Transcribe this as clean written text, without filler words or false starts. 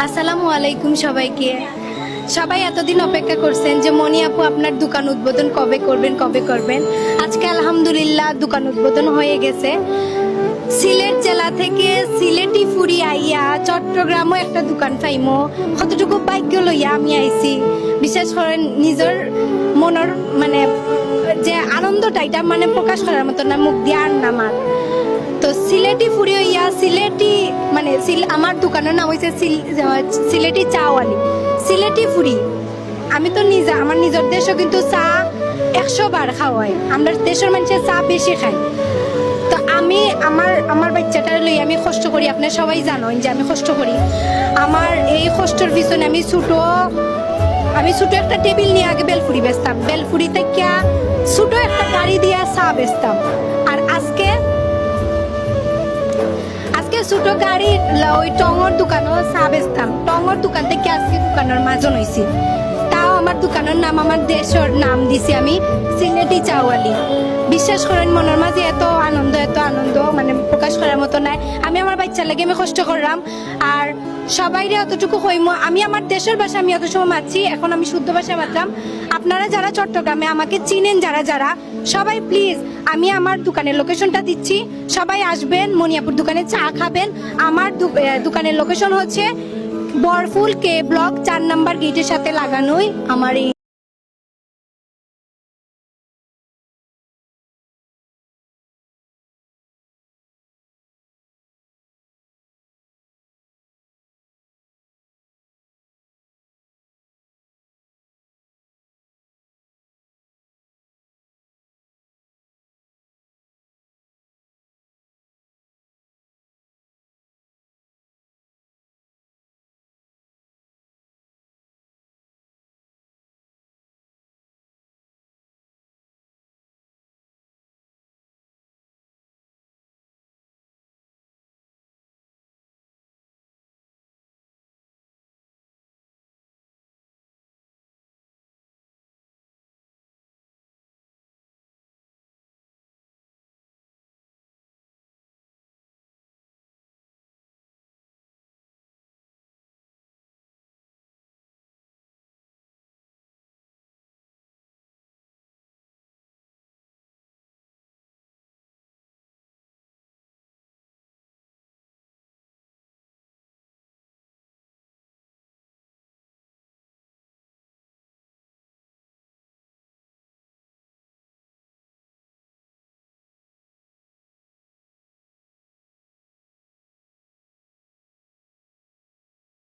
আসসালামু আলাইকুম সবাইকে। সবাই এতদিন অপেক্ষা করছেন যে মনি আপু আপনার দোকান উদ্বোধন কবে করবেন। আজকে আলহামদুলিল্লাহ দোকান উদ্বোধন হয়ে গেছে। সিলেট জেলা থেকে সিলেটি ফুরি আইয়া চট্টগ্রামও একটা দোকান পাইমো, কতটুকু ভাগ্য লইয়া আমি আইছি। বিশেষ করে নিজের মনের মানে যে আনন্দটা এটা মানে প্রকাশ করার মতো না, মুখ দিয়ে আর নামার। তো সিলেটি ফুরি হইয়া সিলেটি মানে আমার দোকানের নাম হয়েছে সিলেটি চাওয়ালি, সিলেটি ফুরি। আমি তো আমার নিজের দেশও কিন্তু চা 100 বার খাওয়াই, আমরা দেশের মানুষের চা বেশি খাই। তো আমি আমার বাচ্চাটার লই আমি কষ্ট করি, আপনি সবাই জানেন যে আমি কষ্ট করি। আমার এই কষ্টের পিছনে আমি ছোট একটা টেবিল নিয়ে আগে বেলফুরি বেচতাম, বেলফুরি থেকে ছোট একটা গাড়ি দিয়ে চা বেচতাম। আর আজকে ছোট গাড়ি ওই টঙর দোকানও চা বেচতাম, টঙর দোকান থেকে আজকে দোকানের মাজন হয়েছি। তাও আমার দোকানের নাম, আমার দেশের নাম দিছি আমি সিলেটি চাওয়ালি। বিশ্বাস করেন মনের মাঝে এত আনন্দ মানে প্রকাশ করার মতো নাই। আমি আমার বাচ্চার লাগে আমি কষ্ট করলাম, আর সবাইরে অতটুকু হইমো। আমি আমার দেশের ভাষা আমি অত সময় মারছি, এখন আমি শুদ্ধ ভাষা মারলাম। আপনারা যারা চট্টগ্রামে আমাকে চিনেন, যারা সবাই প্লিজ, আমি আমার দোকানের লোকেশনটা দিচ্ছি, সবাই আসবেন মনিয়াপুর দোকানে চা খাবেন। আমার দোকানের লোকেশন হচ্ছে বরফুল কে ব্লক 4 নম্বর গেটের সাথে লাগানোই আমার এই